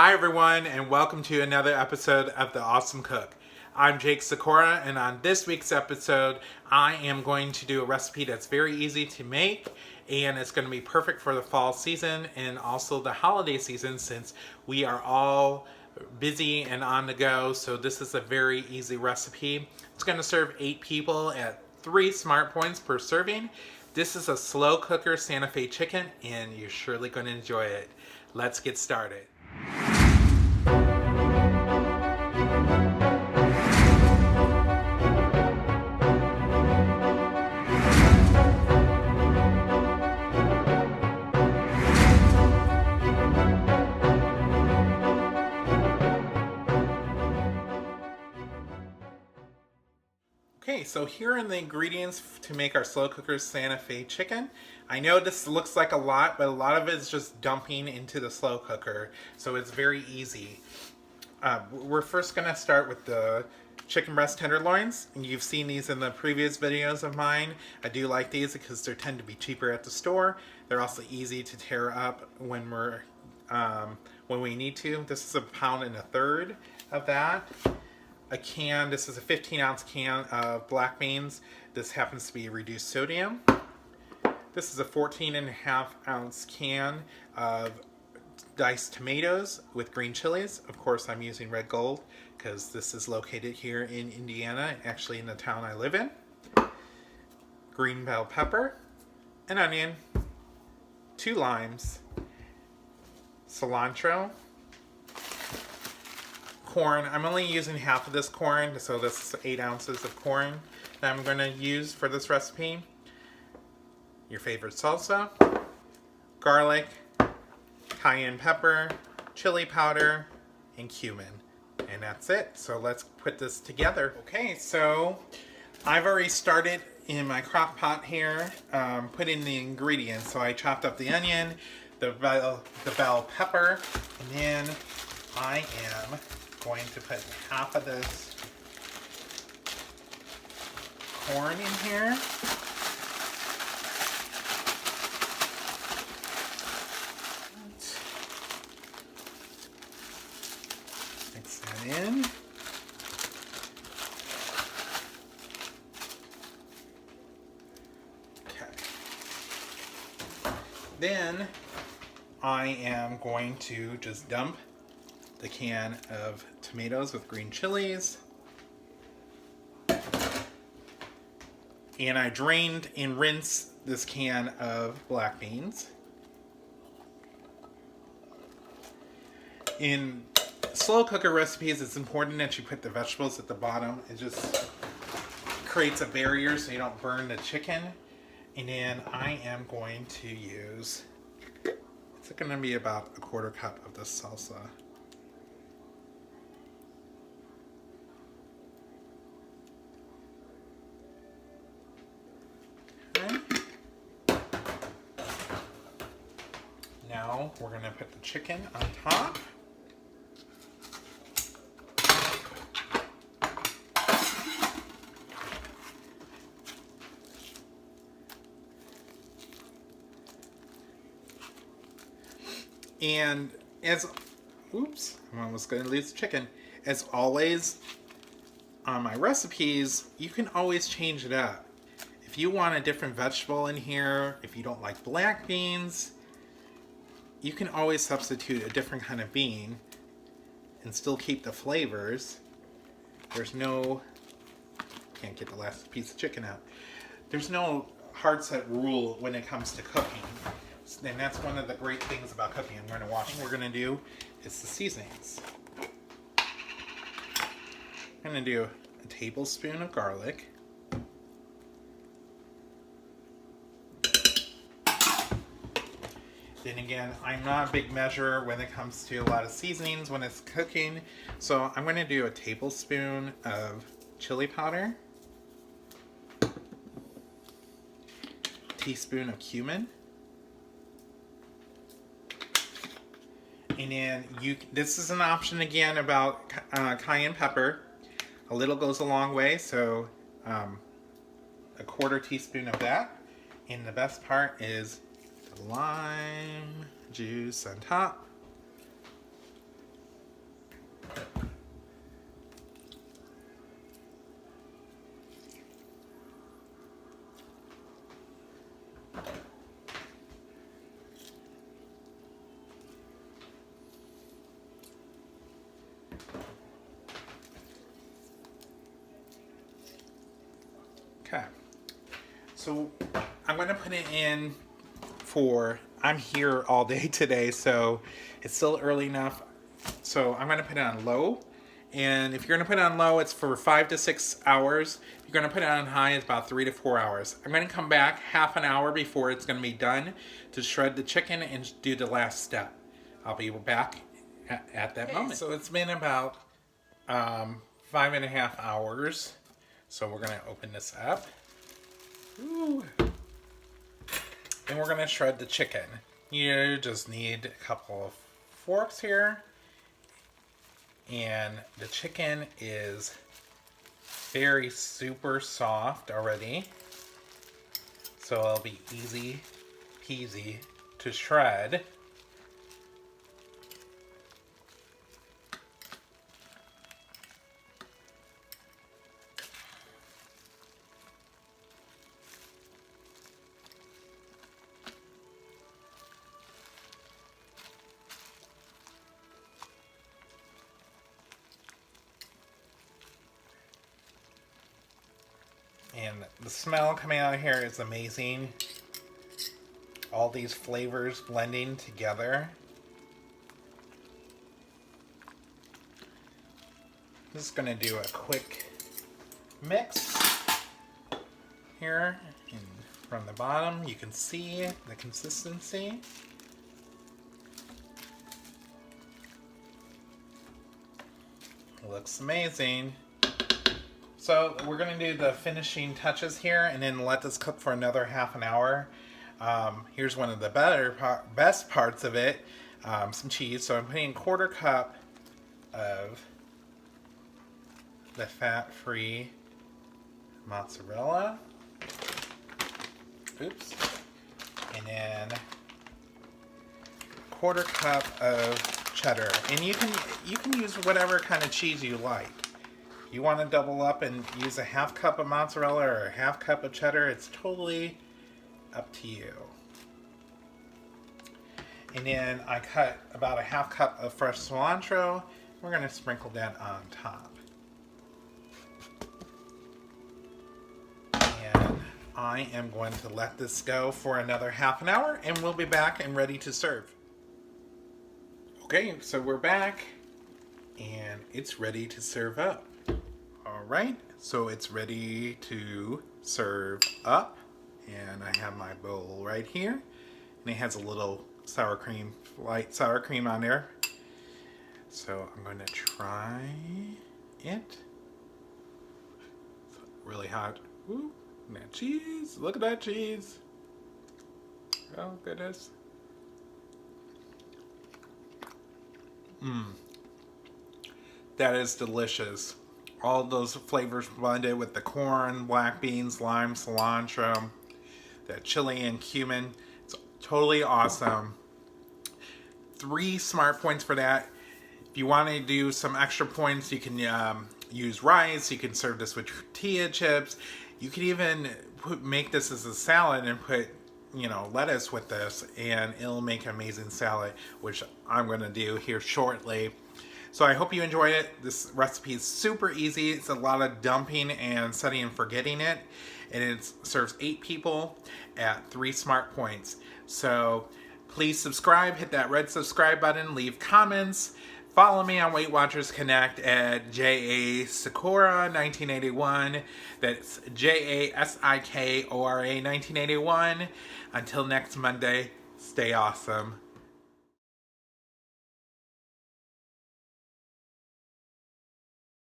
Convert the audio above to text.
Hi everyone, and welcome to another episode of The Awesome Cook. I'm Jake Sikora, and on this week's episode, I am going to do a recipe that's very easy to make, and it's going to be perfect for the fall season and also the holiday season since we are all busy and on the go. So this is a very easy recipe. It's going to serve 8 people at 3 smart points per serving. This is a slow cooker Santa Fe chicken, and you're surely going to enjoy it. Let's get started. Okay, so here are the ingredients to make our slow cooker Santa Fe chicken. I know this looks like a lot, but a lot of it is just dumping into the slow cooker, so it's very easy. We're first going to start with the chicken breast tenderloins. You've seen these in the previous videos of mine. I do like these because they tend to be cheaper at the store. They're also easy to tear up when we need to. This is 1.33 pounds of that. This is a 15-ounce can of black beans. This happens to be reduced sodium. This is a 14.5-ounce can of diced tomatoes with green chilies. Of course, I'm using red gold because this is located here in Indiana, actually in the town I live in. Green bell pepper, an onion, 2 limes, cilantro, corn. I'm only using half of this corn, so this is 8 ounces of corn that I'm going to use for this recipe. Your favorite salsa, garlic, cayenne pepper, chili powder, and cumin. And that's it. So let's put this together. Okay, so I've already started in my crock pot here, putting the ingredients. So I chopped up the onion, the bell pepper, and then I am going to put half of this corn in here. Mix that in. Okay. Then I am going to just dump the can of tomatoes with green chilies. And I drained and rinsed this can of black beans. In slow cooker recipes, it's important that you put the vegetables at the bottom. It just creates a barrier so you don't burn the chicken. And then I am going to use, it's going to be about 1/4 cup of the salsa. Now we're going to put the chicken on top. And I'm almost going to lose the chicken. As always, on my recipes, you can always change it up. If you want a different vegetable in here, if you don't like black beans, you can always substitute a different kind of bean and still keep the flavors. There's no, can't get the last piece of chicken out. There's no hard set rule when it comes to cooking. And that's one of the great things about cooking. I'm going to watch. What we're going to do is the seasonings. I'm going to do a tablespoon of garlic. Then again, I'm not a big measurer when it comes to a lot of seasonings when it's cooking. So I'm going to do a tablespoon of chili powder. Teaspoon of cumin. And then this is an option again about cayenne pepper. A little goes a long way, so 1/4 teaspoon of that. And the best part is the lime juice on top. Okay. So I'm going to put it in I'm here all day today, so it's still early enough. So I'm going to put it on low. And if you're going to put it on low, it's for 5 to 6 hours. If you're going to put it on high, it's about 3 to 4 hours. I'm going to come back half an hour before it's going to be done to shred the chicken and do the last step. I'll be back at that moment. So it's been about 5.5 hours. So we're going to open this up. Ooh. And we're going to shred the chicken. You just need a couple of forks here. And the chicken is very super soft already. So it'll be easy peasy to shred. And the smell coming out of here is amazing. All these flavors blending together. I'm just going to do a quick mix here. And from the bottom, you can see the consistency. It looks amazing. So we're going to do the finishing touches here and then let this cook for another half an hour. Here's one of the best parts of it, some cheese. So I'm putting a 1/4 cup of the fat-free mozzarella. Oops. And then 1/4 cup of cheddar. And you can use whatever kind of cheese you like. You want to double up and use a 1/2 cup of mozzarella or a 1/2 cup of cheddar, it's totally up to you. And then I cut about a 1/2 cup of fresh cilantro. We're going to sprinkle that on top. And I am going to let this go for another half an hour and we'll be back and ready to serve. Okay, so we're back and it's ready to serve up. Alright, so it's ready to serve up. And I have my bowl right here. And it has a little sour cream, light sour cream on there. So I'm going to try it. It's really hot. Ooh, and that cheese. Look at that cheese. Oh, goodness. That is delicious. All those flavors blended with the corn, black beans, lime, cilantro, the chili and cumin. It's totally awesome. 3 smart points for that. If you want to do some extra points, you can use rice. You can serve this with tortilla chips. You can even make this as a salad and put, lettuce with this, and it'll make an amazing salad, which I'm going to do here shortly. So I hope you enjoyed it. This recipe is super easy. It's a lot of dumping and setting and forgetting it. And it serves 8 people at 3 smart points. So please subscribe, hit that red subscribe button, leave comments. Follow me on Weight Watchers Connect at JASikora1981. That's JASIKORA1981. Until next Monday, stay awesome.